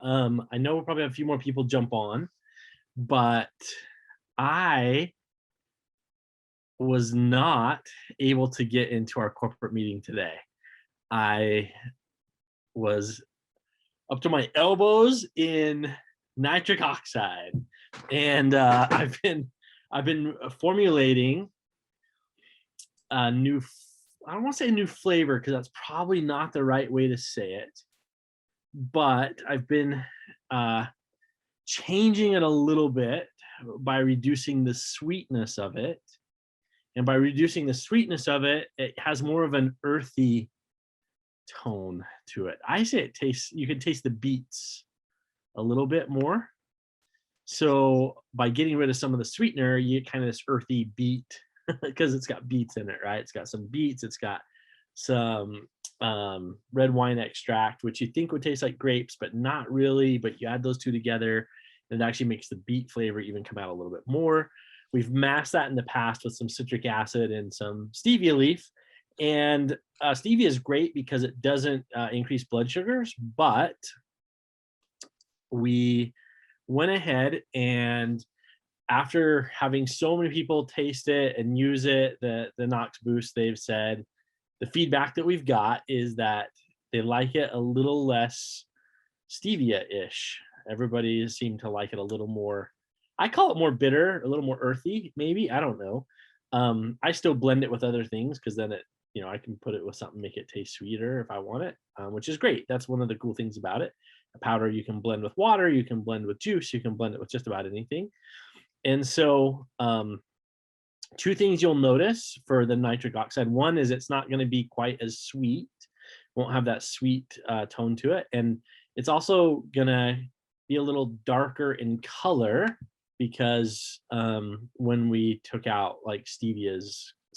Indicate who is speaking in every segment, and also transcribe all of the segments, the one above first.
Speaker 1: I know we'll probably have a few more people jump on, but I was not able to get into our corporate meeting today. I was up to my elbows in nitric oxide, and I've been formulating a new. I don't want to say a new flavor because that's probably not the right way to say it, but I've been uh, changing it a little bit by reducing the sweetness of it. And by reducing the sweetness of it, it has more of an earthy tone to it. I say it tastes, you can taste the beets a little bit more. So by getting rid of some of the sweetener, you get kind of this earthy beet because it's got beets in it, right? It's got some beets, it's got some red wine extract, which you think would taste like grapes, but not really. But you add those two together, and it actually makes the beet flavor even come out a little bit more. We've masked that in the past with some citric acid and some stevia leaf. And stevia is great because it doesn't increase blood sugars, but we went ahead and after having so many people taste it and use it, the Knox Boost, they've said the feedback that we've got is that they like it a little less stevia-ish. Everybody seemed to like it a little more. I call it more bitter, a little more earthy, maybe. I don't know. I still blend it with other things because then I can put it with something, make it taste sweeter if I want it, which is great. That's one of the cool things about it. A powder you can blend with water, you can blend with juice, you can blend it with just about anything. And so, two things you'll notice for the nitric oxide. One is it's not going to be quite as sweet, won't have that sweet tone to it. And it's also going to be a little darker in color because when we took out like stevia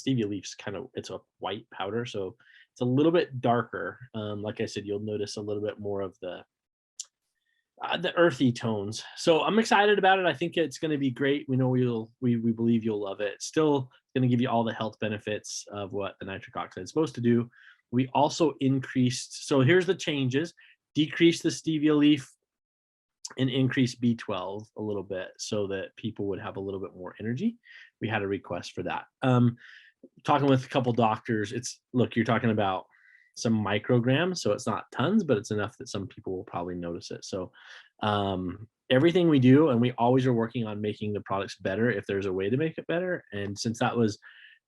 Speaker 1: leaves, it's a white powder. So it's a little bit darker. Like I said, you'll notice a little bit more of the earthy tones. So I'm excited about it. I think it's going to be great. We know we believe you'll love it. It's still going to give you all the health benefits of what the nitric oxide is supposed to do. We also increased. So here's the changes: decrease the stevia leaf and increase B12 a little bit so that people would have a little bit more energy. We had a request for that. Talking with a couple doctors, look, you're talking about some micrograms, so it's not tons, but it's enough that some people will probably notice it. So everything we do, and we always are working on making the products better if there's a way to make it better. And since that was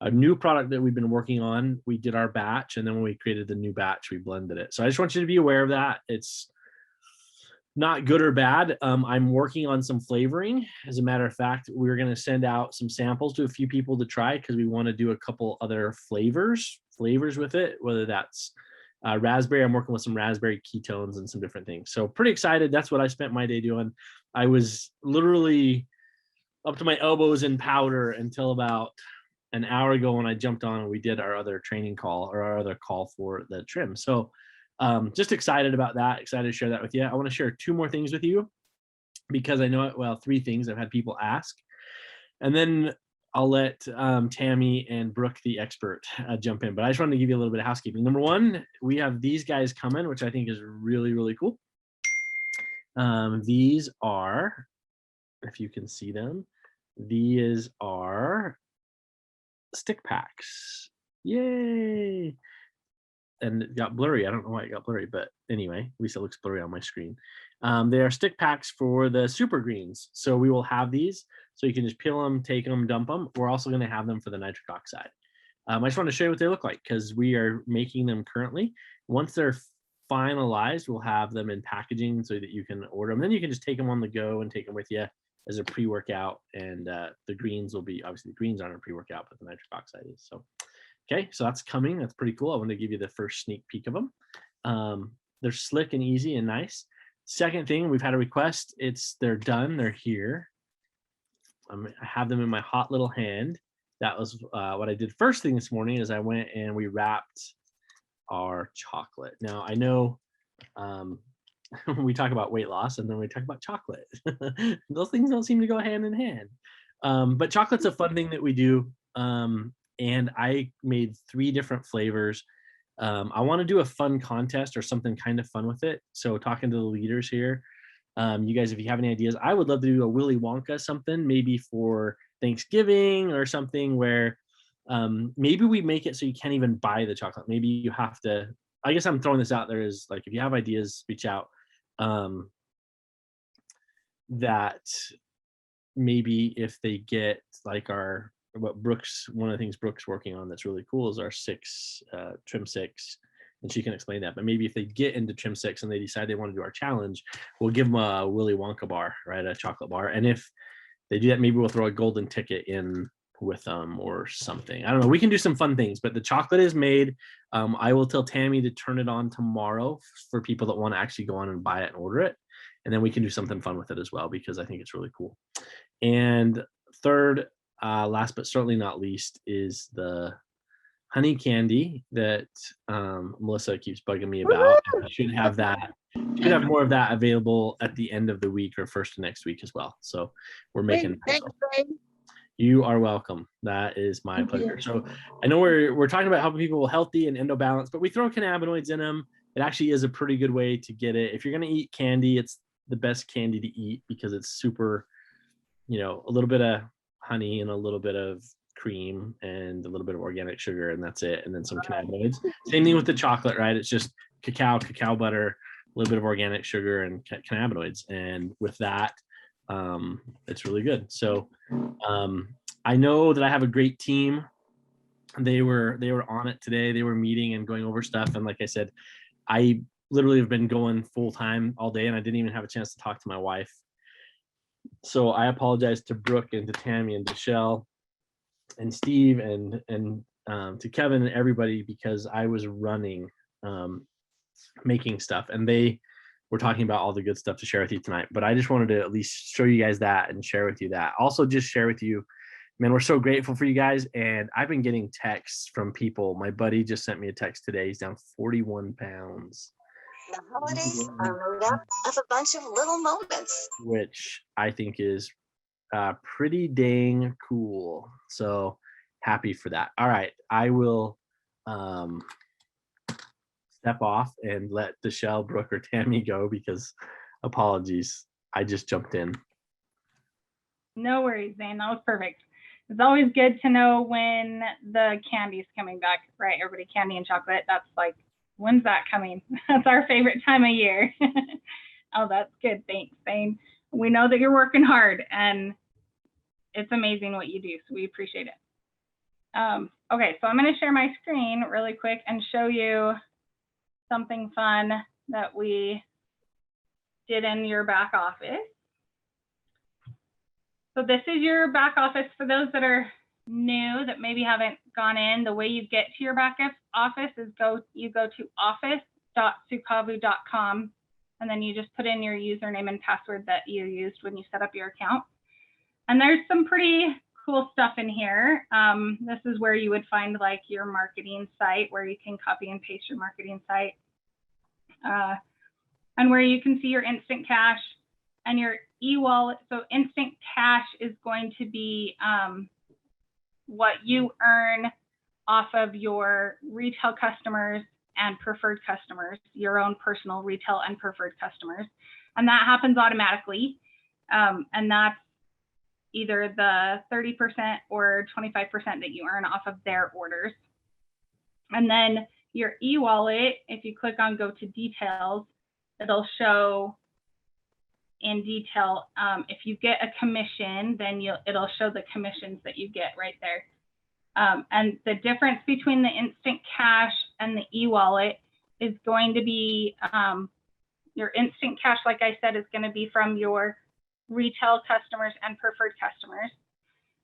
Speaker 1: a new product that we've been working on, we did our batch, and then when we created the new batch, we blended it. So I just want you to be aware of that. It's not good or bad. I'm working on some flavoring. As a matter of fact, we're going to send out some samples to a few people to try because we want to do a couple other flavors with it, whether that's raspberry. I'm working with some raspberry ketones and some different things. So pretty excited. That's what I spent my day doing. I was literally up to my elbows in powder until about an hour ago when I jumped on and we did our other training call or our other call for the trim. So just excited about that. Excited to share that with you. I want to share two more things with you because I know, well, three things I've had people ask. And then I'll let Tammy and Brooke, the expert, jump in. But I just wanted to give you a little bit of housekeeping. Number one, we have these guys coming, which I think is really, really cool. These are, if you can see them, these are stick packs. Yay! And it got blurry. I don't know why it got blurry, but anyway, at least it looks blurry on my screen. They are stick packs for the super greens. So we will have these. So you can just peel them, take them, dump them. We're also going to have them for the nitric oxide. I just want to show you what they look like because we are making them currently. Once they're finalized, we'll have them in packaging so that you can order them. Then you can just take them on the go and take them with you as a pre-workout. And the greens will be, obviously the greens aren't a pre-workout, but the nitric oxide is. So okay, so that's coming. That's pretty cool. I want to give you the first sneak peek of them. They're slick and easy and nice. Second thing, we've had a request. They're done. They're here. I have them in my hot little hand. That was what I did first thing this morning is I went and we wrapped our chocolate. Now, I know we talk about weight loss and then we talk about chocolate. Those things don't seem to go hand in hand. But chocolate's a fun thing that we do. And I made 3 different flavors. I want to do a fun contest or something kind of fun with it. So talking to the leaders here, You guys, if you have any ideas, I would love to do a Willy Wonka something, maybe for Thanksgiving or something where maybe we make it so you can't even buy the chocolate. Maybe you have to, I guess I'm throwing this out there is like, if you have ideas, reach out. That maybe if they get like one of the things Brooke's working on that's really cool is our trim 6, and she can explain that. But maybe if they get into trim 6 and they decide they want to do our challenge, we'll give them a Willy Wonka bar, right? A chocolate bar. And if they do that, maybe we'll throw a golden ticket in with them or something. I don't know. We can do some fun things, but the chocolate is made. I will tell Tammy to turn it on tomorrow for people that want to actually go on and buy it and order it. And then we can do something fun with it as well, because I think it's really cool. And third, last but certainly not least, is the honey candy that Melissa keeps bugging me about. And we should have more of that available at the end of the week or first of next week as well. So we're making.
Speaker 2: Thanks, Wayne.
Speaker 1: You are welcome. That is my pleasure. So I know we're talking about helping people healthy and endobalance, but we throw cannabinoids in them. It actually is a pretty good way to get it. If you're going to eat candy, it's the best candy to eat because it's super, a little bit of honey and a little bit of cream and a little bit of organic sugar, and that's it. And then some cannabinoids. Same thing with the chocolate, right? It's just cacao butter, a little bit of organic sugar and cannabinoids. And with that, it's really good. So I know that I have a great team. They were on it today. They were meeting and going over stuff. And like I said, I literally have been going full time all day, and I didn't even have a chance to talk to my wife. So I apologize to Brooke and to Tammy and to Shell and Steve and to Kevin and everybody, because I was running, making stuff, and they were talking about all the good stuff to share with you tonight. But I just wanted to at least show you guys that and share with you that. Also, just share with you, man, we're so grateful for you guys. And I've been getting texts from people. My buddy just sent me a text today. He's down 41 pounds.
Speaker 2: The holidays are made up of a bunch of little moments,
Speaker 1: which I think is pretty dang cool. So happy for that. All right, I will step off and let Deshelle, Brooke, or Tammy go, because apologies, I just jumped in.
Speaker 3: No worries, Zane. That was perfect. It's always good to know when the candy's coming back, right? Everybody, candy and chocolate. That's like, when's that coming? That's our favorite time of year. Oh, that's good. Thanks, Zane. We know that you're working hard, and it's amazing what you do, so we appreciate it. Okay, so I'm going to share my screen really quick and show you something fun that we did in your back office. So this is your back office. For those that are new, that maybe haven't gone in, the way you get to your back office is you go to office.sukavu.com, and then you just put in your username and password that you used when you set up your account. And there's some pretty cool stuff in here. This is where you would find like your marketing site, where you can copy and paste your marketing site, and where you can see your instant cash and your e-wallet. So instant cash is going to be what you earn off of your retail customers and preferred customers, your own personal retail and preferred customers. And that happens automatically. And that's either the 30% or 25% that you earn off of their orders. And then your e-wallet, if you click on go to details, it'll show in detail. If you get a commission, then it'll show the commissions that you get right there. And the difference between the instant cash and the e-wallet is going to be your instant cash, like I said, is going to be from your retail customers and preferred customers.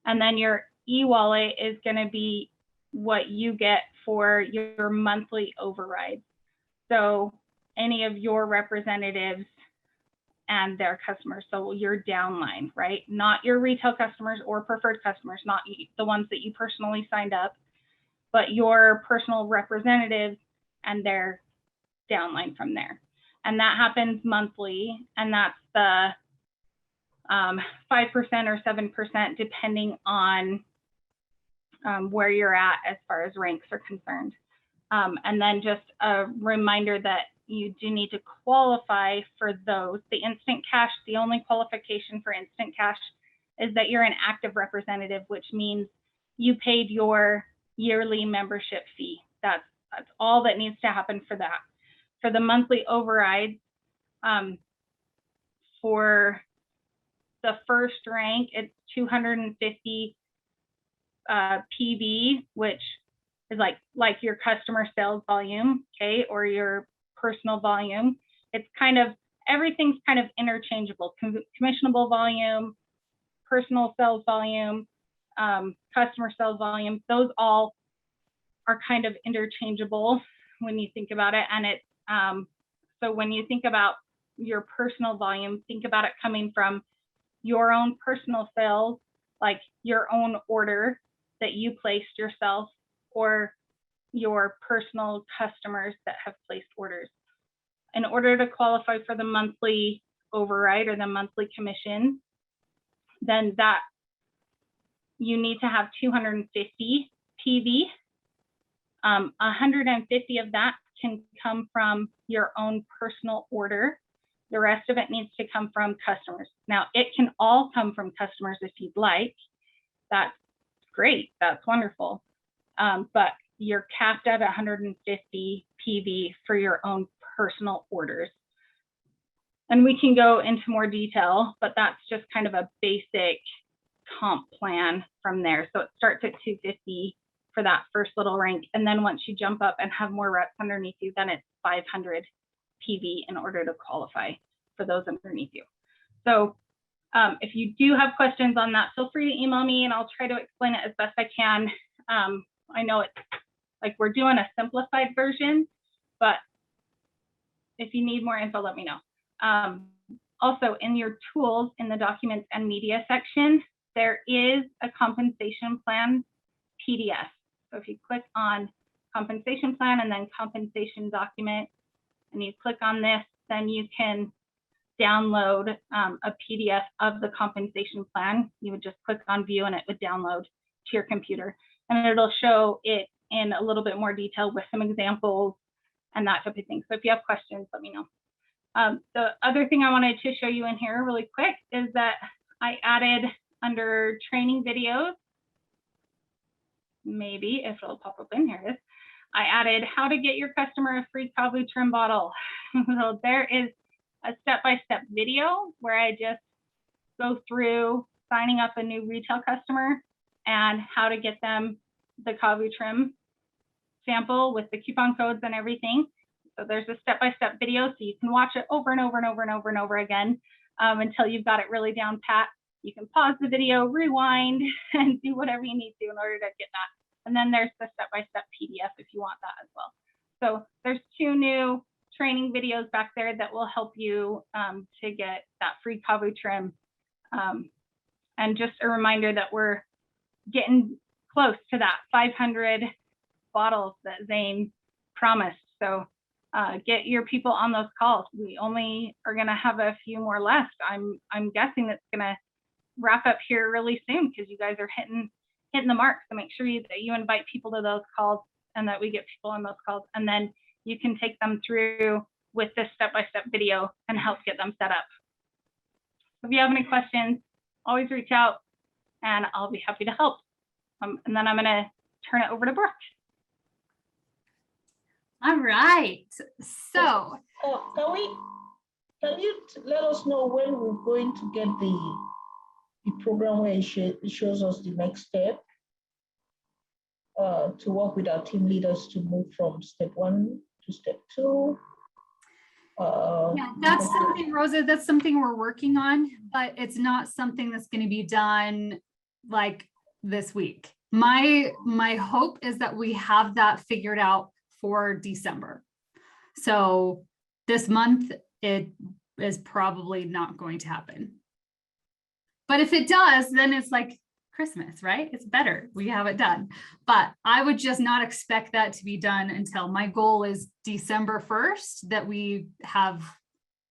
Speaker 3: And then your e-wallet is going to be what you get for your monthly override. So any of your representatives and their customers, so your downline, right? Not your retail customers or preferred customers, not the ones that you personally signed up, but your personal representatives and their downline from there. And that happens monthly, and that's the 5% or 7%, depending on where you're at as far as ranks are concerned. And then just a reminder that you do need to qualify for those. The instant cash, the only qualification for instant cash is that you're an active representative, which means you paid your yearly membership fee. That's all that needs to happen for that. For the monthly override, for the first rank, it's 250 PV, which is like your customer sales volume, okay, or your personal volume. It's kind of, everything's kind of interchangeable. Commissionable volume, personal sales volume, customer sales volume, those all are kind of interchangeable when you think about it. And it, so when you think about your personal volume, think about it coming from your own personal sales, like your own order that you placed yourself, or your personal customers that have placed orders. In order to qualify for the monthly override or the monthly commission, then that you need to have 250 PV. 150 of that can come from your own personal order. The rest of it needs to come from customers. Now, it can all come from customers if you'd like. That's great, that's wonderful. But you're capped at 150 PV for your own personal orders. And we can go into more detail, but that's just kind of a basic comp plan from there. So it starts at 250 for that first little rank. And then once you jump up and have more reps underneath you, then it's 500 PV in order to qualify for those underneath you. So if you do have questions on that, feel free to email me and I'll try to explain it as best I can. I know it's like we're doing a simplified version, but if you need more info, let me know. Also, in your tools in the documents and media section, there is a compensation plan PDF. So if you click on compensation plan and then compensation document, and you click on this, then you can download a PDF of the compensation plan. You would just click on view and it would download to your computer. And it'll show it in a little bit more detail with some examples and that type of thing. So if you have questions, let me know. The other thing I wanted to show you in here really quick is that I added under training videos, maybe if it'll pop up in here, it is. I added how to get your customer a free Kavu trim bottle. So there is a step-by-step video where I just go through signing up a new retail customer and how to get them the Kavu trim sample with the coupon codes and everything. So there's a step-by-step video, so you can watch it over and over and over and over and over again until you've got it really down pat. You can pause the video, rewind, and do whatever you need to in order to get that. And then there's the step-by-step PDF if you want that as well. So there's 2 new training videos back there that will help you to get that free Kavu trim. And just a reminder that we're getting close to that 500 bottles that Zane promised. So get your people on those calls. We only are going to have a few more left. I'm guessing that's going to wrap up here really soon because you guys are hitting the mark. So make sure that you invite people to those calls and that we get people on those calls. And then you can take them through with this step-by-step video and help get them set up. If you have any questions, always reach out and I'll be happy to help. And then I'm going to turn it over to Brooke.
Speaker 4: All right. So
Speaker 5: can you let us know when we're going to get the program where it shows us the next step to work with our team leaders to move from step 1 to step 2?
Speaker 4: Yeah, that's something, Rosa, that's something we're working on, but it's not something that's going to be done like this week. My hope is that we have that figured out for December. So this month, it is probably not going to happen. But if it does, then it's like Christmas, right? It's better. We have it done. But I would just not expect that to be done until my goal is December 1st, that we have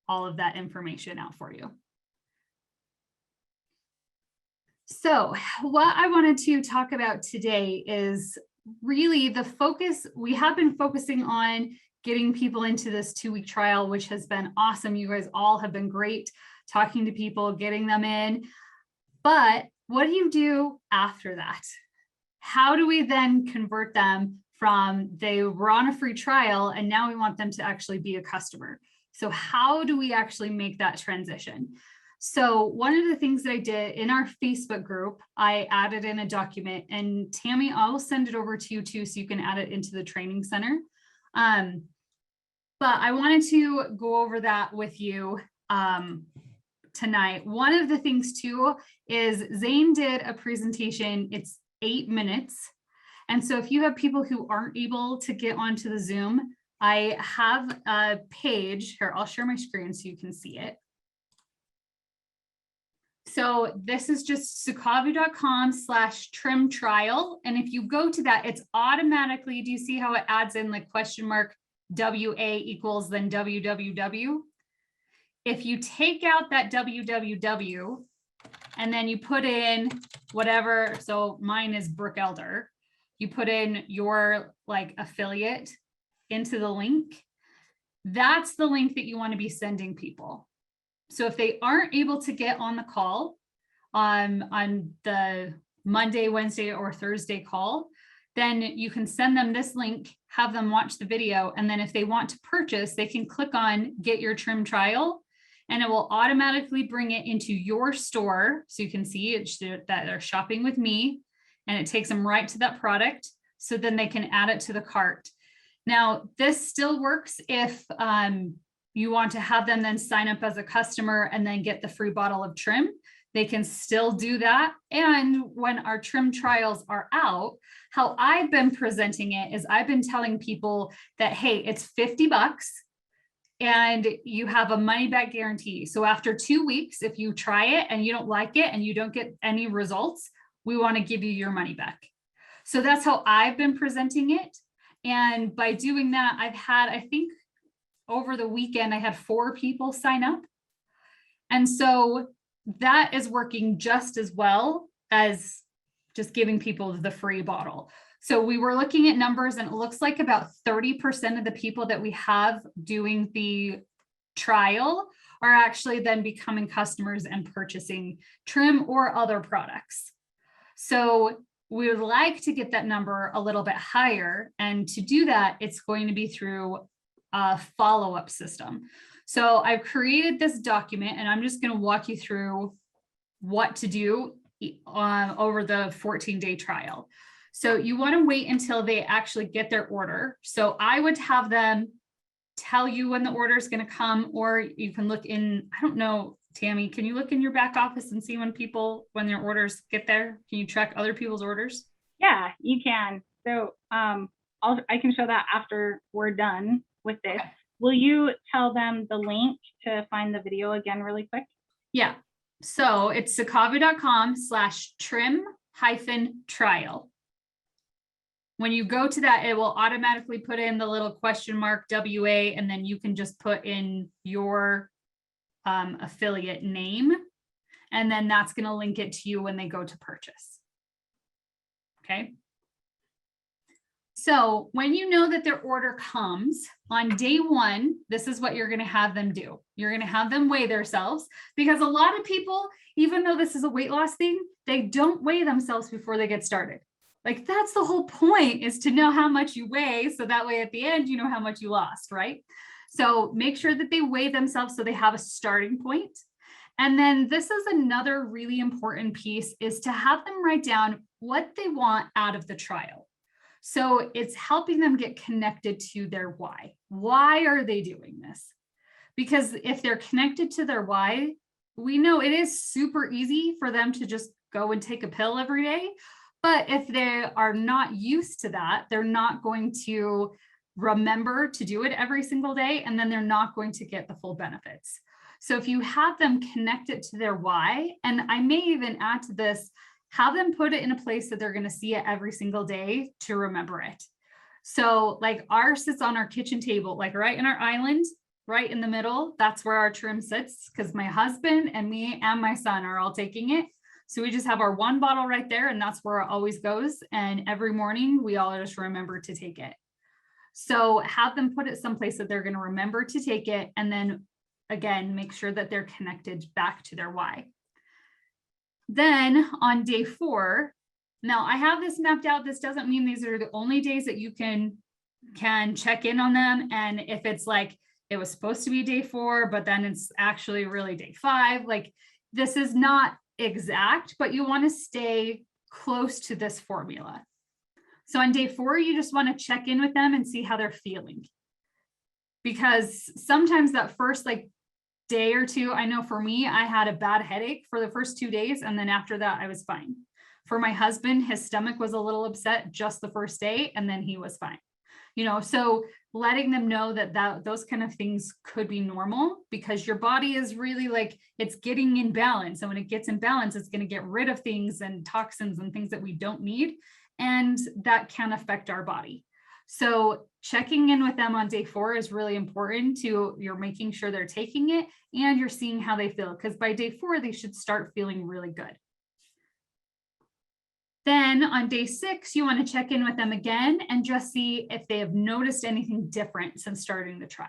Speaker 4: all of that information out for you. So what I wanted to talk about today is really the focus. We have been focusing on getting people into this 2-week trial, which has been awesome. You guys all have been great talking to people, getting them in. But what do you do after that? How do we then convert them from they were on a free trial and now we want them to actually be a customer? So how do we actually make that transition? So one of the things that I did in our Facebook group, I added in a document, and Tammy, I'll send it over to you too, so you can add it into the training center. But I wanted to go over that with you tonight. One of the things too is Zane did a presentation. It's 8 minutes. And so if you have people who aren't able to get onto the Zoom, I have a page here. I'll share my screen so you can see it. So this is just sukavu.com/trim trial. And if you go to that, it's automatically, do you see how it adds in like question mark WA equals then WWW? If you take out that WWW and then you put in whatever, so mine is Brooke Elder, you put in your like affiliate into the link, that's the link that you want to be sending people. So if they aren't able to get on the call on the Monday, Wednesday, or Thursday call, then you can send them this link, have them watch the video, and then if they want to purchase, they can click on Get Your Trim Trial, and it will automatically bring it into your store. So you can see it, that they're shopping with me, and it takes them right to that product. So then they can add it to the cart. Now, this still works if you want to have them then sign up as a customer and then get the free bottle of trim. They can still do that. And when our trim trials are out, how I've been presenting it is I've been telling people that, hey, it's $50 and you have a money back guarantee. So after 2 weeks, if you try it and you don't like it and you don't get any results, we want to give you your money back. So that's how I've been presenting it. And by doing that, I've had, I think over the weekend, I had 4 people sign up. And so that is working just as well as just giving people the free bottle. So we were looking at numbers, and it looks like about 30% of the people that we have doing the trial are actually then becoming customers and purchasing trim or other products. So we would like to get that number a little bit higher. And to do that, it's going to be through a follow-up system. So I've created this document, and I'm just going to walk you through what to do over the 14-day trial. So you want to wait until they actually get their order. So I would have them tell you when the order is going to come, or you can look in, I don't know, Tammy, can you look in your back office and see when their orders get there? Can you track other people's orders?
Speaker 3: Yeah, you can. So I can show that after we're done with this. Okay. Will you tell them the link to find the video again really quick?
Speaker 4: Yeah. So it's sukavu.com/trim-trial. When you go to that, it will automatically put in the little question mark WA, and then you can just put in your affiliate name, and then that's going to link it to you when they go to purchase. Okay. So when you know that their order comes on day 1, this is what you're going to have them do. You're going to have them weigh themselves, because a lot of people, even though this is a weight loss thing, they don't weigh themselves before they get started. Like, that's the whole point, is to know how much you weigh. So that way at the end, you know how much you lost, right? So make sure that they weigh themselves so they have a starting point. And then this is another really important piece, is to have them write down what they want out of the trial. So it's helping them get connected to their why. Why are they doing this? Because if they're connected to their why, we know it is super easy for them to just go and take a pill every day. But if they are not used to that, they're not going to remember to do it every single day, and then they're not going to get the full benefits. So if you have them connect it to their why, and I may even add to this, have them put it in a place that they're going to see it every single day to remember it. So like ours sits on our kitchen table, like right in our island, right in the middle. That's where our trim sits, because my husband and me and my son are all taking it. So we just have our one bottle right there, and that's where it always goes. And every morning we all just remember to take it. So have them put it someplace that they're going to remember to take it. And then again, make sure that they're connected back to their why. Then on day 4, now I have this mapped out. This doesn't mean these are the only days that you can check in on them. And if it's like, it was supposed to be day 4, but then it's actually really day 5, like this is not exact, but you want to stay close to this formula. So on day 4, you just want to check in with them and see how they're feeling. Because sometimes that first like day or two, I know for me, I had a bad headache for the first 2 days. And then after that, I was fine. For my husband, his stomach was a little upset just the first day, and then he was fine. You know, so letting them know that those kind of things could be normal, because your body is really like, it's getting in balance. And when it gets in balance, it's going to get rid of things and toxins and things that we don't need. And that can affect our body. So checking in with them on day 4 is really important. You're making sure they're taking it and you're seeing how they feel, because by day 4, they should start feeling really good. Then on day 6, you want to check in with them again and just see if they have noticed anything different since starting the trial.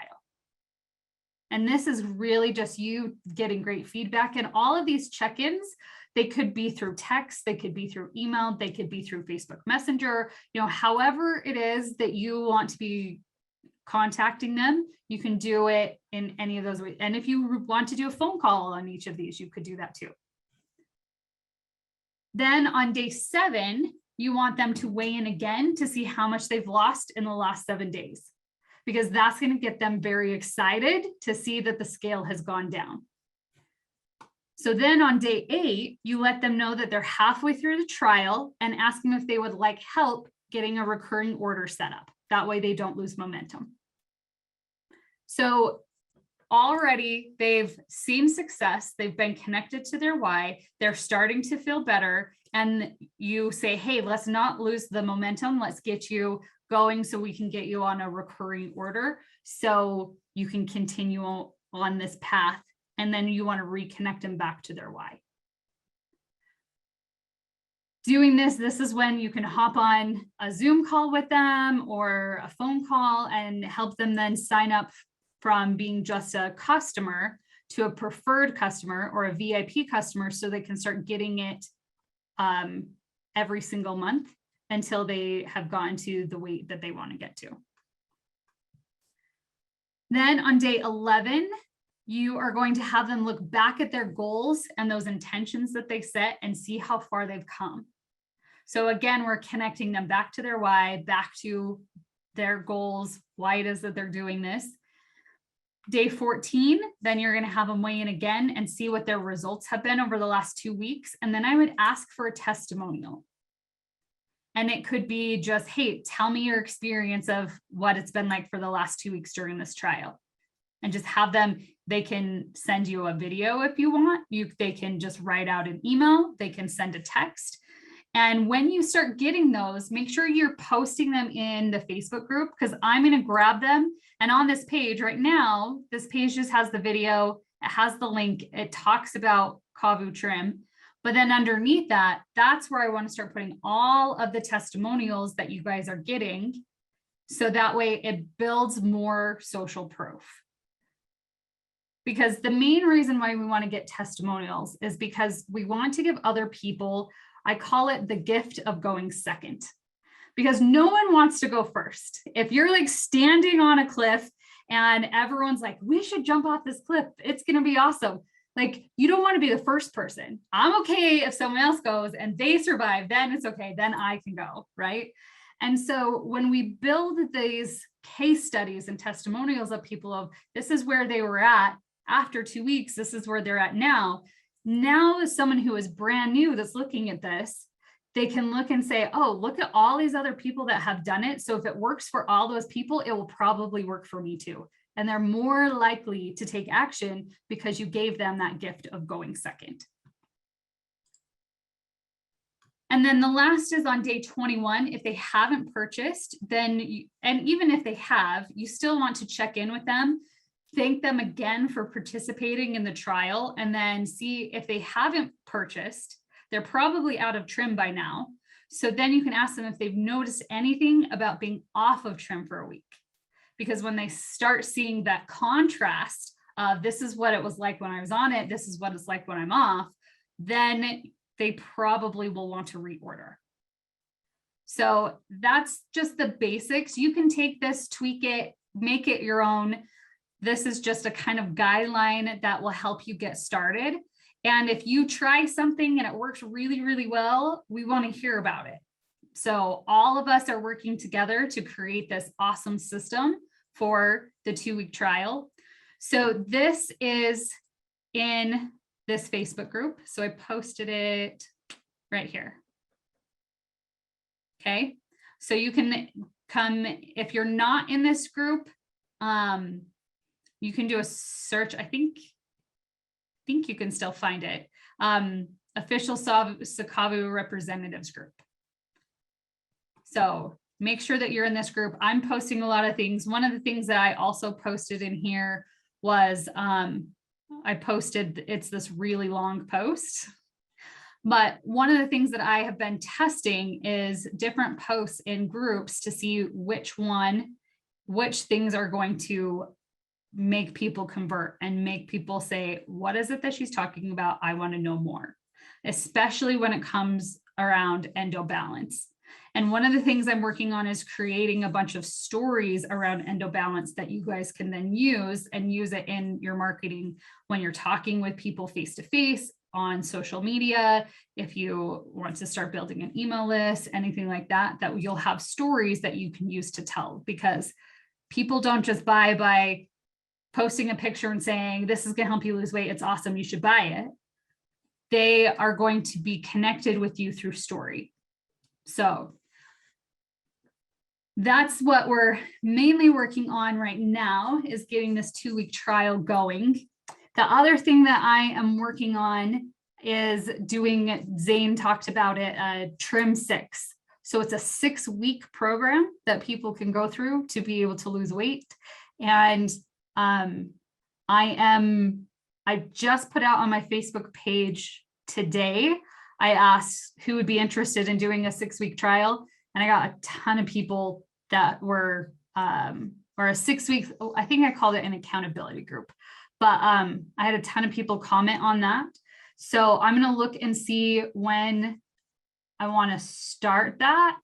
Speaker 4: And this is really just you getting great feedback. And all of these check-ins, they could be through text, they could be through email, they could be through Facebook Messenger, you know, however it is that you want to be contacting them, you can do it in any of those ways. And if you want to do a phone call on each of these, you could do that too. Then on day 7, you want them to weigh in again to see how much they've lost in the last 7 days, because that's going to get them very excited to see that the scale has gone down. So then on day 8, you let them know that they're halfway through the trial and ask them if they would like help getting a recurring order set up. That way they don't lose momentum. So already they've seen success, they've been connected to their why, they're starting to feel better, and you say, hey, let's not lose the momentum, let's get you going so we can get you on a recurring order so you can continue on this path, and then you want to reconnect them back to their why. Doing this is when you can hop on a Zoom call with them or a phone call and help them then sign up from being just a customer to a preferred customer or a VIP customer, so they can start getting it every single month until they have gotten to the weight that they want to get to. Then on day 11, you are going to have them look back at their goals and those intentions that they set and see how far they've come. So again, we're connecting them back to their why, back to their goals, why it is that they're doing this. Day 14, then you're going to have them weigh in again and see what their results have been over the last 2 weeks. And then I would ask for a testimonial. And it could be just, hey, tell me your experience of what it's been like for the last 2 weeks during this trial. And just have them, they can send you a video if you want. They can just write out an email. They can send a text. And when you start getting those, make sure you're posting them in the Facebook group, because I'm going to grab them. And on this page right now, this page just has the video, it has the link, it talks about Kavu Trim. But then underneath that, that's where I want to start putting all of the testimonials that you guys are getting. So that way it builds more social proof. Because the main reason why we want to get testimonials is because we want to give other people, I call it the gift of going second, because no one wants to go first. If you're like standing on a cliff and everyone's like, we should jump off this cliff, it's going to be awesome. Like, you don't want to be the first person. I'm okay if someone else goes and they survive, then it's okay, then I can go, right? And so when we build these case studies and testimonials of people of, this is where they were at after 2 weeks, this is where they're at now. Now, as someone who is brand new that's looking at this, they can look and say, oh, look at all these other people that have done it. So if it works for all those people, it will probably work for me too. And they're more likely to take action because you gave them that gift of going second. And then the last is on day 21. If they haven't purchased, then, and even if they have, you still want to check in with them, thank them again for participating in the trial, and then see if they haven't purchased, they're probably out of trim by now. So then you can ask them if they've noticed anything about being off of trim for a week. Because when they start seeing that contrast, this is what it was like when I was on it, this is what it's like when I'm off, then they probably will want to reorder. So that's just the basics. You can take this, tweak it, make it your own. This is just a kind of guideline that will help you get started. And if you try something and it works really, really well, we want to hear about it. So all of us are working together to create this awesome system for the 2-week trial. So this is in this Facebook group. So I posted it right here. Okay, so you can come, if you're not in this group, you can do a search. I think you can still find it. Official Sakavu Representatives Group. So make sure that you're in this group. I'm posting a lot of things. One of the things that I also posted in here was I posted, it's this really long post. But one of the things that I have been testing is different posts in groups to see which things are going to make people convert and make people say, what is it that she's talking about? I want to know more, especially when it comes around EndoBalance. And one of the things I'm working on is creating a bunch of stories around EndoBalance that you guys can then use and use it in your marketing when you're talking with people face to face, on social media, if you want to start building an email list, anything like that, that you'll have stories that you can use to tell, because people don't just buy by posting a picture and saying, this is going to help you lose weight, it's awesome, you should buy it. They are going to be connected with you through story. So that's what we're mainly working on right now, is getting this 2-week trial going. The other thing that I am working on is doing, Zane talked about it, Trim 6. So it's a 6-week program that people can go through to be able to lose weight. And I just put out on my Facebook page today, I asked who would be interested in doing a 6-week trial. And I got a ton of people that were, or a 6 weeks, I think I called it an accountability group. But I had a ton of people comment on that. So I'm going to look and see when I want to start that,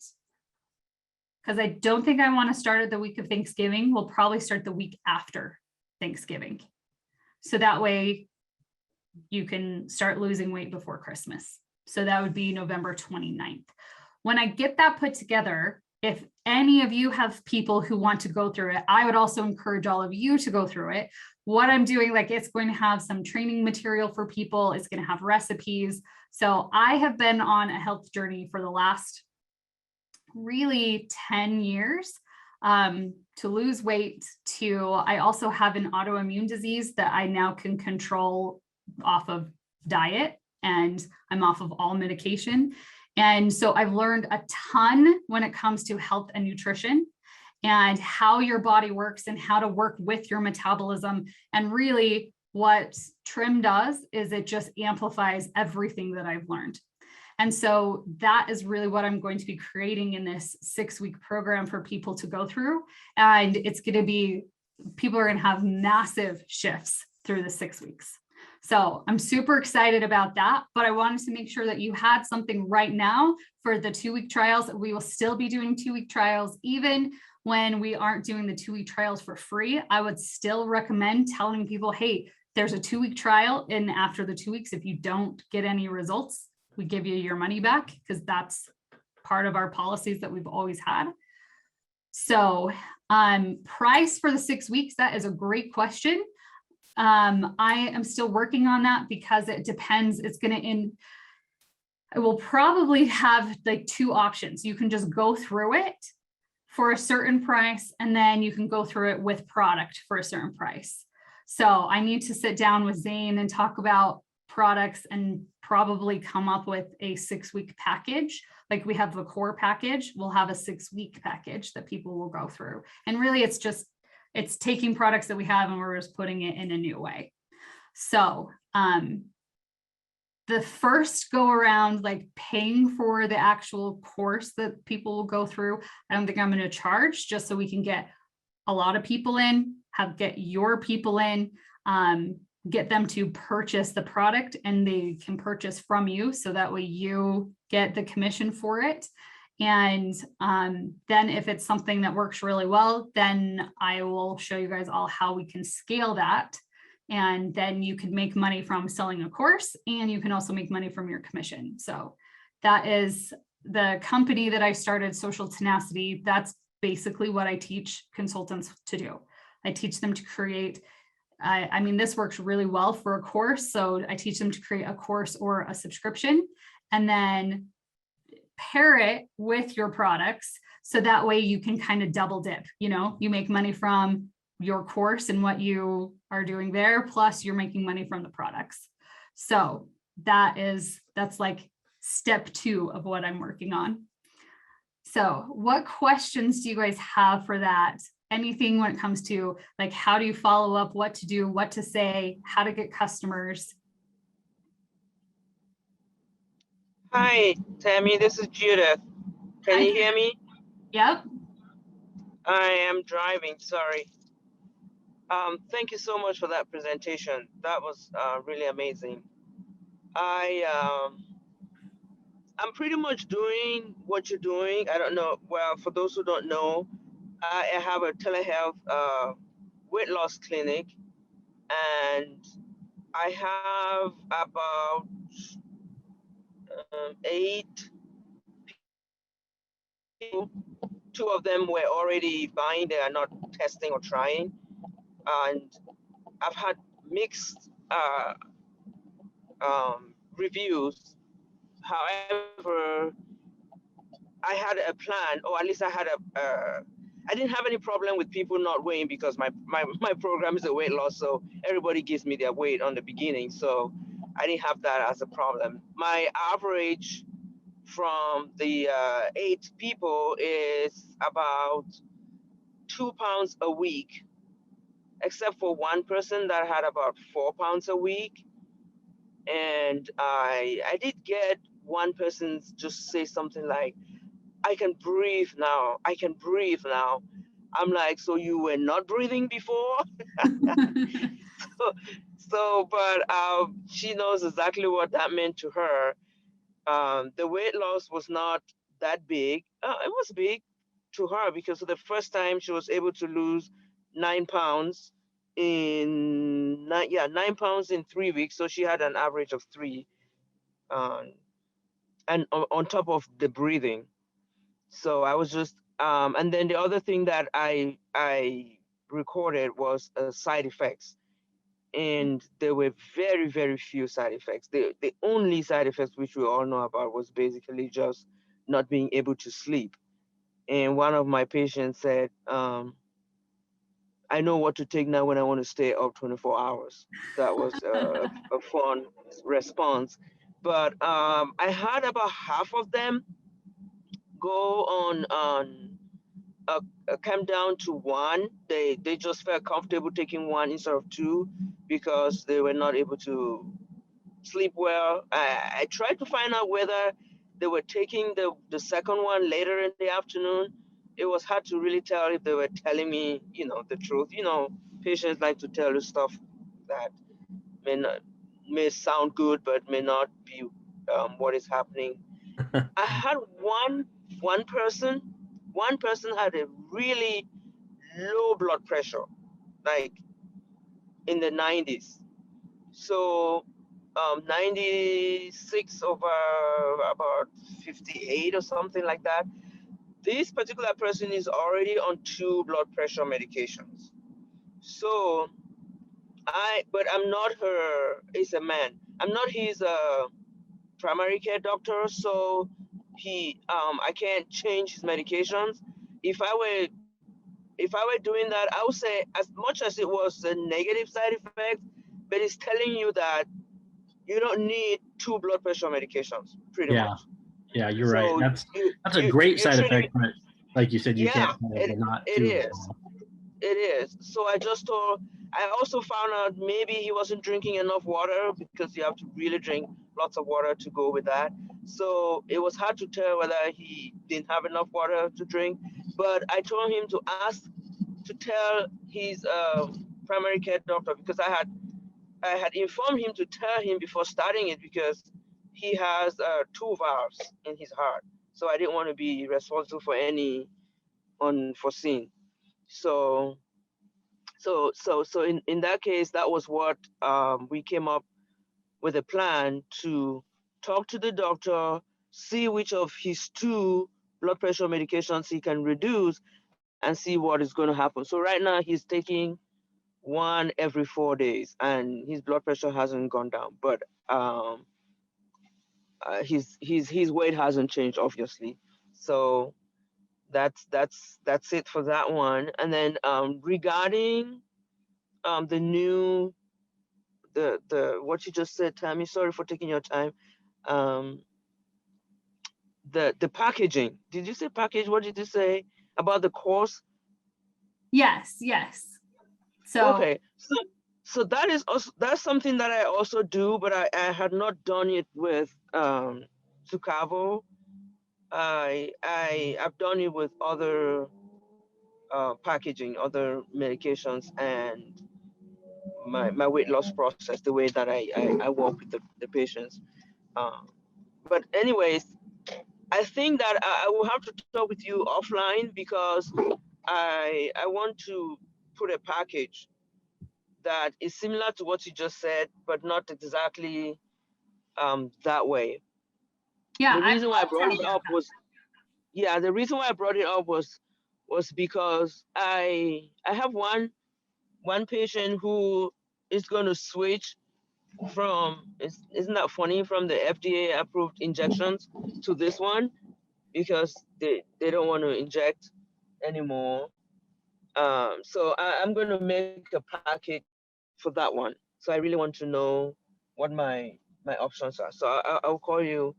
Speaker 4: because I don't think I want to start it the week of Thanksgiving. We'll probably start the week after Thanksgiving. So that way you can start losing weight before Christmas. So that would be November 29th. When I get that put together, if any of you have people who want to go through it, I would also encourage all of you to go through it. What I'm doing, like, it's going to have some training material for people. It's going to have recipes. So I have been on a health journey for the last really 10 years to lose weight. I also have an autoimmune disease that I now can control off of diet, and I'm off of all medication. And so I've learned a ton when it comes to health and nutrition and how your body works and how to work with your metabolism. And really what Trim does is it just amplifies everything that I've learned. And so that is really what I'm going to be creating in this 6-week program for people to go through. And it's going to be, people are going to have massive shifts through the 6 weeks. So I'm super excited about that, but I wanted to make sure that you had something right now for the 2-week trials. We will still be doing 2-week trials, even when we aren't doing the 2-week trials for free. I would still recommend telling people, hey, there's a 2-week trial, and after the 2 weeks, if you don't get any results, we give you your money back, because that's part of our policies that we've always had. So price for the 6 weeks, that is a great question. I am still working on that because it depends. I will probably have like 2 options. You can just go through it for a certain price, and then you can go through it with product for a certain price. So I need to sit down with Zane and talk about products and probably come up with a 6-week package. Like we have the core package, we'll have a 6-week package that people will go through. And really it's taking products that we have and we're just putting it in a new way. So the first go around, like paying for the actual course that people will go through, I don't think I'm going to charge, just so we can get a lot of people in, get your people in, get them to purchase the product, and they can purchase from you. So that way you get the commission for it. And then if it's something that works really well, then I will show you guys all how we can scale that. And then you can make money from selling a course, and you can also make money from your commission. So that is the company that I started, Social Tenacity. That's basically what I teach consultants to do. I teach them to create, I mean, this works really well for a course. So I teach them to create a course or a subscription, and then pair it with your products. So that way you can kind of double dip, you know, you make money from your course and what you are doing there, plus you're making money from the products. So that's like step 2 of what I'm working on. So what questions do you guys have for that? Anything when it comes to like, how do you follow up, what to do, what to say, how to get customers?
Speaker 6: Hi, Tammy, this is Judith. Can
Speaker 4: Hi,
Speaker 6: you hear me?
Speaker 4: Yep.
Speaker 6: I am driving, sorry. Thank you so much for that presentation. That was really amazing. I'm pretty much doing what you're doing. I don't know, well, for those who don't know, I have a telehealth weight loss clinic, and I have about 8 people. 2 of them were already buying, they are not testing or trying. And I've had mixed reviews. However, I had a plan, or at least I had I didn't have any problem with people not weighing, because my program is a weight loss, so everybody gives me their weight on the beginning. So I didn't have that as a problem. My average from the 8 people is about 2 pounds a week, except for one person that had about 4 pounds a week. And I did get one person just say something like, I can breathe now. I can breathe now. I'm like, so you were not breathing before? But she knows exactly what that meant to her. The weight loss was not that big. It was big to her, because for the first time she was able to lose 9 pounds in 9 pounds in 3 weeks. So she had an average of 3, and on top of the breathing. So I was just, and then the other thing that I recorded was side effects, and there were very, very few side effects. The only side effects, which we all know about, was basically just not being able to sleep. And one of my patients said, I know what to take now when I want to stay up 24 hours. That was a fun response. But I had about half of them go on come down to 1. They just felt comfortable taking 1 instead of 2, because they were not able to sleep well. I tried to find out whether they were taking the second one later in the afternoon. It was hard to really tell if they were telling me, the truth. Patients like to tell you stuff that may sound good, but may not be what is happening. I had one person had a really low blood pressure, like in the 90s. So 96 over about 58 or something like that. This particular person is already on 2 blood pressure medications. So but I'm not he's a man. I'm not his primary care doctor, so I can't change his medications. If I were doing that, I would say, as much as it was a negative side effect, but it's telling you that you don't need 2 blood pressure medications, pretty much.
Speaker 1: Yeah, you're
Speaker 6: So
Speaker 1: right. That's a great side effect, but like you said, you can't.
Speaker 6: It is. So I also found out maybe he wasn't drinking enough water, because you have to really drink lots of water to go with that. So it was hard to tell whether he didn't have enough water to drink. But I told him to tell his primary care doctor, because I had informed him to tell him before starting it, because he has 2 valves in his heart. So I didn't want to be responsible for any unforeseen. So in that case, that was what we came up with a plan to talk to the doctor, see which of his 2 blood pressure medications he can reduce, and see what is going to happen. So right now he's taking 1 every 4 days, and his blood pressure hasn't gone down, but his weight hasn't changed, obviously. So that's it for that one. And then regarding the new the what you just said, Tammy, sorry for taking your time. The packaging. Did you say package? What did you say about the course?
Speaker 4: Yes, yes. So
Speaker 6: Okay, so that is also, that's something that I also do, but I had not done it with Sukavo. I've done it with other packaging, other medications, and my weight loss process, the way that I work with the patients. But anyways, I think that I will have to talk with you offline, because I want to put a package that is similar to what you just said, but not exactly that way.
Speaker 4: yeah,
Speaker 6: The reason why I brought
Speaker 4: love
Speaker 6: it
Speaker 4: to
Speaker 6: up was, the reason why I brought it up was because I have one patient who is going to switch from, isn't that funny, from the FDA approved injections to this one, because they don't want to inject anymore. So I'm going to make a package for that one. So I really want to know what my options are. So I'll call you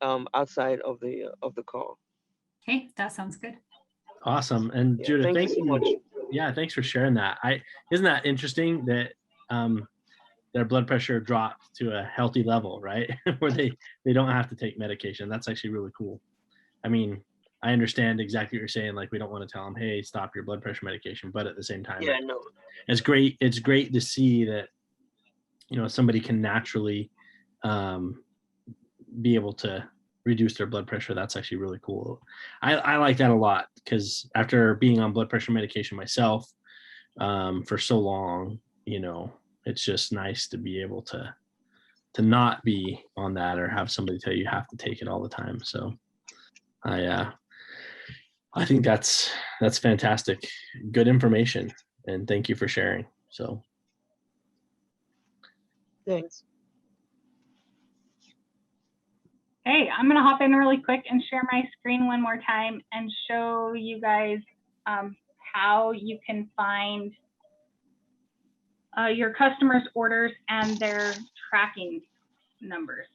Speaker 6: outside of the call.
Speaker 4: Okay, that sounds good.
Speaker 1: Awesome. And
Speaker 6: Yeah,
Speaker 1: Judith,
Speaker 6: thank you so much.
Speaker 1: Yeah, thanks for sharing that. Isn't that interesting that their blood pressure dropped to a healthy level, right? Where they don't have to take medication. That's actually really cool. I mean, I understand exactly what you're saying. Like, we don't want to tell them, hey, stop your blood pressure medication, but at the same time,
Speaker 6: Yeah, no.
Speaker 1: it's great to see that, somebody can naturally be able to reduce their blood pressure. That's actually really cool. I like that a lot, because after being on blood pressure medication myself for so long, it's just nice to be able to not be on that, or have somebody tell you have to take it all the time. So I think that's fantastic. Good information, and thank you for sharing. So
Speaker 6: Thanks.
Speaker 3: Hey, I'm gonna hop in really quick and share my screen one more time and show you guys how you can find your customers' orders and their tracking numbers.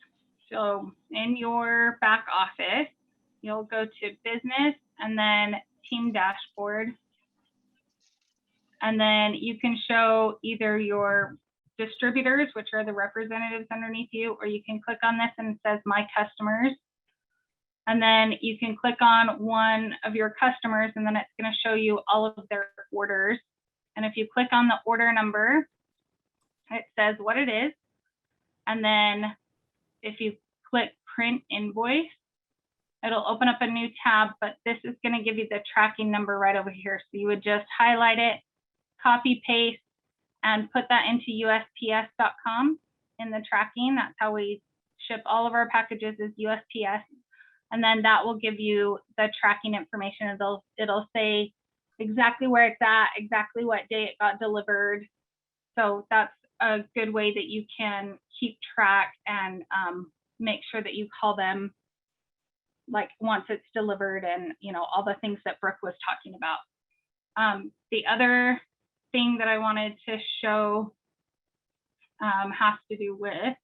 Speaker 3: So in your back office, you'll go to business and then team dashboard. And then you can show either your distributors, which are the representatives underneath you, or you can click on this and it says my customers. And then you can click on one of your customers, and then it's going to show you all of their orders. And if you click on the order number, it says what it is. And then if you click print invoice, it'll open up a new tab, but this is going to give you the tracking number right over here. So you would just highlight it, copy paste, and put that into USPS.com in the tracking. That's how we ship all of our packages, is USPS. And then that will give you the tracking information. It'll say exactly where it's at, exactly what day it got delivered. So that's a good way that you can keep track and make sure that you call them like once it's delivered, and all the things that Brooke was talking about. The other thing that I wanted to show has to do with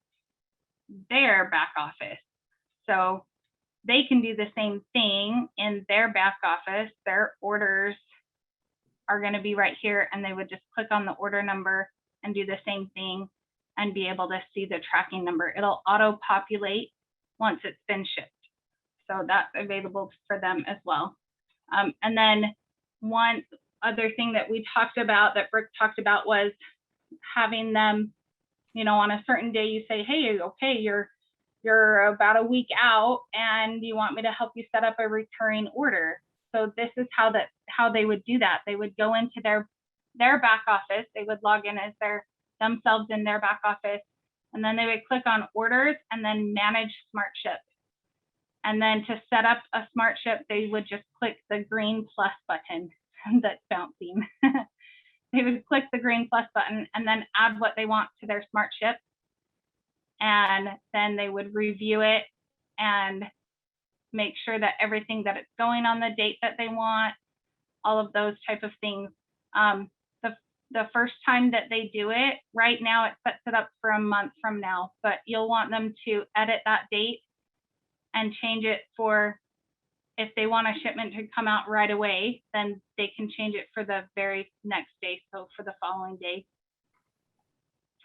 Speaker 3: their back office. So they can do the same thing in their back office. Their orders are going to be right here, and they would just click on the order number and do the same thing. and be able to see the tracking number. It'll auto-populate once it's been shipped. So that's available for them as well. And then one other thing that we talked about, that Brooke talked about, was having them, you know, on a certain day you say, hey, okay, you're about a week out and you want me to help you set up a recurring order. So this is how they would do that. They would go into their back office. They would log in as themselves in their back office, and then they would click on orders and then manage SmartShip. And then to set up a SmartShip, they would just click the green plus button that's bouncing. They would click the green plus button and then add what they want to their SmartShip. And then they would review it and make sure that everything that it's going on the date that they want, all of those type of things. The first time that they do it, right now it sets it up for a month from now, but you'll want them to edit that date and change it for, if they want a shipment to come out right away, then they can change it for the very next day, so for the following day.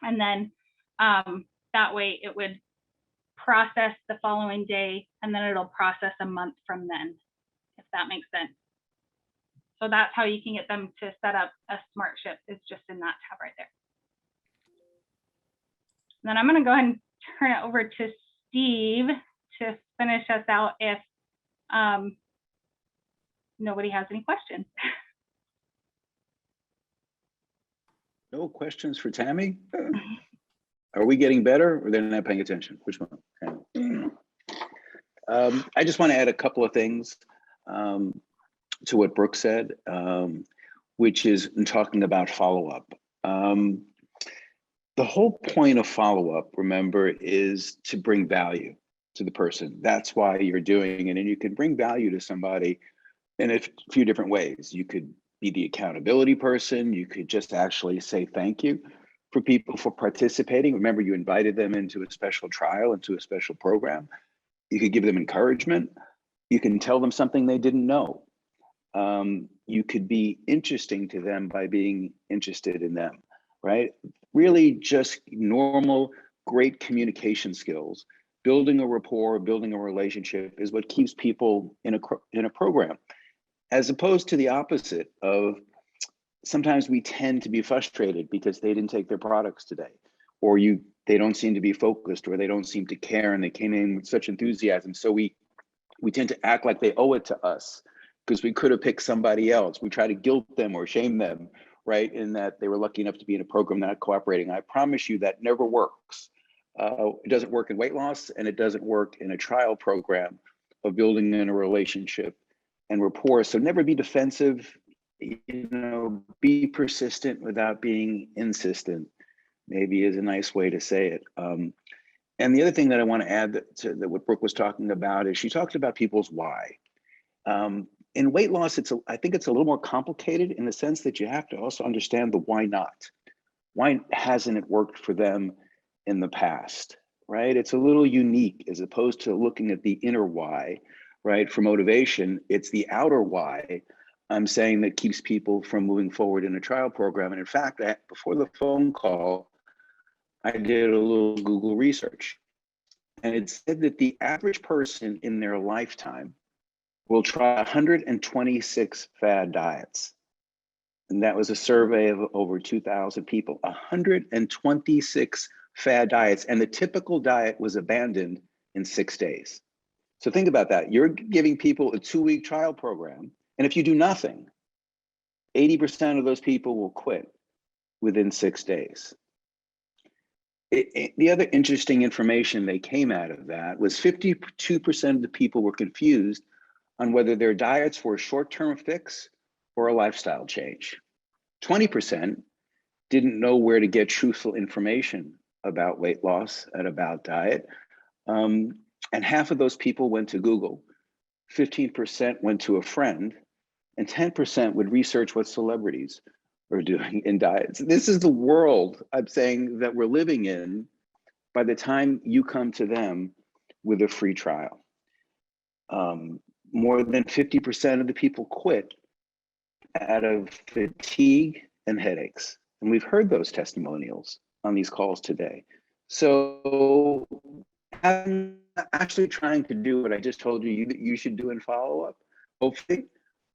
Speaker 3: And then that way it would process the following day, and then it'll process a month from then, if that makes sense. So that's how you can get them to set up a SmartShip, is just in that tab right there. And then I'm going to go ahead and turn it over to Steve to finish us out if nobody has any questions.
Speaker 7: No questions for Tammy? Are we getting better, or they're not paying attention? Which one? Okay. I just want to add a couple of things to what Brooke said, which is in talking about follow-up. The whole point of follow-up, remember, is to bring value to the person. That's why you're doing it, and you can bring value to somebody in a few different ways. You could be the accountability person. You could just actually say thank you for people for participating. Remember, you invited them into a special trial, into a special program. You could give them encouragement. You can tell them something they didn't know. You could be interesting to them by being interested in them, right? Really just normal, great communication skills. Building a rapport, building a relationship is what keeps people in a program, as opposed to the opposite of, sometimes we tend to be frustrated because they didn't take their products today, or they don't seem to be focused, or they don't seem to care, and they came in with such enthusiasm. So we tend to act like they owe it to us because we could have picked somebody else. We try to guilt them or shame them, right, in that they were lucky enough to be in a program not cooperating. I promise you that never works. It doesn't work in weight loss, and it doesn't work in a trial program of building in a relationship and rapport. So never be defensive, be persistent without being insistent, maybe is a nice way to say it. And the other thing that I want to add to what Brooke was talking about is she talked about people's why. In weight loss, I think it's a little more complicated in the sense that you have to also understand the why not. Why hasn't it worked for them in the past, right? It's a little unique as opposed to looking at the inner why, right? For motivation, it's the outer why I'm saying that keeps people from moving forward in a trial program. And in fact, before the phone call, I did a little Google research, and it said that the average person in their lifetime will try 126 fad diets. And that was a survey of over 2,000 people, 126 fad diets. And the typical diet was abandoned in 6 days. So think about that. You're giving people a 2-week trial program. And if you do nothing, 80% of those people will quit within 6 days. The other interesting information that came out of that was 52% of the people were confused on whether their diets were a short-term fix or a lifestyle change. 20% didn't know where to get truthful information about weight loss and about diet. And half of those people went to Google, 15% went to a friend, and 10% would research what celebrities are doing in diets. This is the world I'm saying that we're living in by the time you come to them with a free trial. More than 50% of the people quit out of fatigue and headaches. And we've heard those testimonials on these calls today. So I'm actually trying to do what I just told you that you should do in follow-up. Hopefully,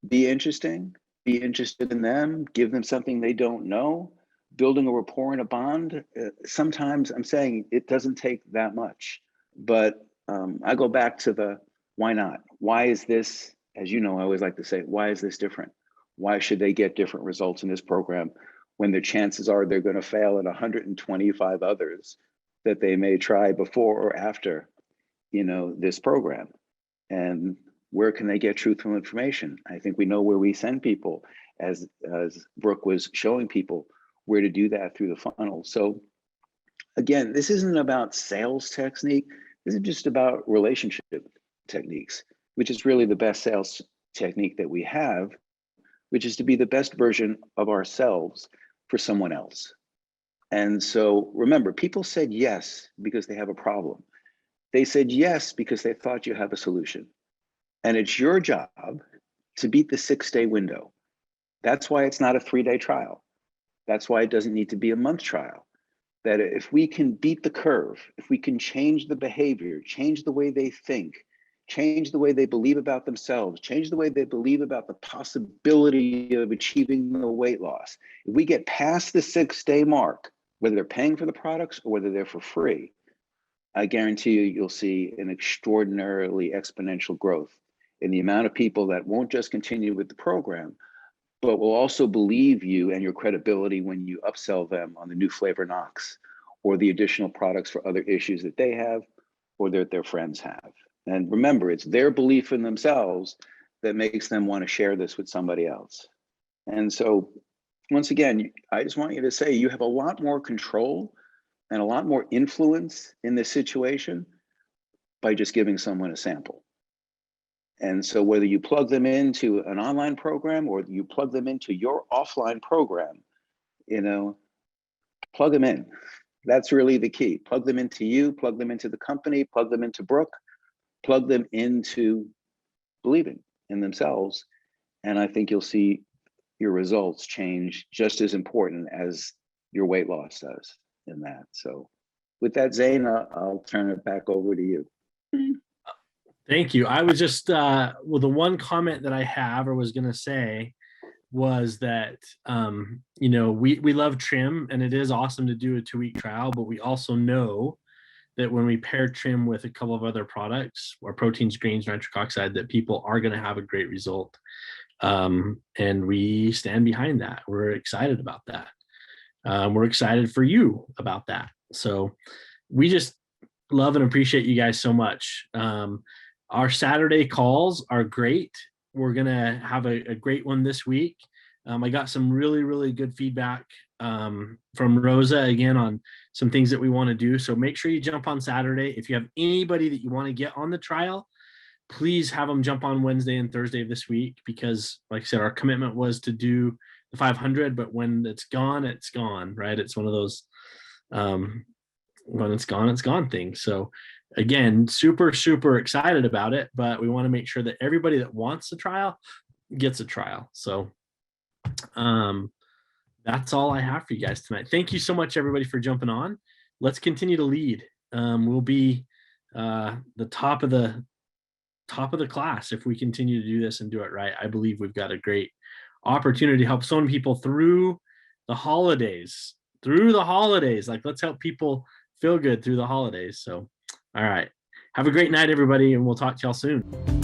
Speaker 7: be interesting, be interested in them, give them something they don't know, building a rapport and a bond. Sometimes I'm saying it doesn't take that much, but I go back to the why not? Why is this, as you know, I always like to say, why is this different? Why should they get different results in this program when the chances are they're going to fail in 125 others that they may try before or after, this program? And where can they get truthful information? I think we know where we send people, as Brooke was showing people where to do that through the funnel. So again, this isn't about sales technique. This is just about relationship techniques, which is really the best sales technique that we have, which is to be the best version of ourselves for someone else. And so remember, people said yes because they have a problem. They said yes because they thought you have a solution. And it's your job to beat the 6-day window. That's why it's not a 3-day trial. That's why it doesn't need to be a month trial. That if we can beat the curve, if we can change the behavior, change the way they think, change the way they believe about themselves, change the way they believe about the possibility of achieving the weight loss. If we get past the 6-day mark, whether they're paying for the products or whether they're for free, I guarantee you'll see an extraordinarily exponential growth in the amount of people that won't just continue with the program, but will also believe you and your credibility when you upsell them on the new flavor Knox or the additional products for other issues that they have or that their friends have. And remember, it's their belief in themselves that makes them want to share this with somebody else. And so, once again, I just want you to say you have a lot more control and a lot more influence in this situation by just giving someone a sample. And so whether you plug them into an online program or you plug them into your offline program, plug them in. That's really the key. Plug them into you, plug them into the company, plug them into Brooke, plug them into believing in themselves. And I think you'll see your results change just as important as your weight loss does in that. So with that, Zane, I'll turn it back over to you.
Speaker 1: Thank you. I was just, the one comment that I have or was going to say was that, we love Trim and it is awesome to do a 2-week trial, but we also know that when we pair Trim with a couple of other products or proteins, grains, nitric oxide, that people are going to have a great result. And we stand behind that. We're excited about that. We're excited for you about that. So we just love and appreciate you guys so much. Our Saturday calls are great. We're going to have a great one this week. I got some really, really good feedback from Rosa again on some things that we want to do. So make sure you jump on Saturday. If you have anybody that you want to get on the trial, please have them jump on Wednesday and Thursday of this week, because like I said, our commitment was to do the 500, but when it's gone, right? It's one of those, when it's gone things. So again, super, super excited about it, but we want to make sure that everybody that wants a trial gets a trial. So that's all I have for you guys tonight. Thank you so much, everybody, for jumping on. Let's continue to lead. We'll be the top of the class if we continue to do this and do it right. I believe we've got a great opportunity to help so many people through the holidays. Like, let's help people feel good through the holidays. So, all right. Have a great night, everybody, and we'll talk to y'all soon.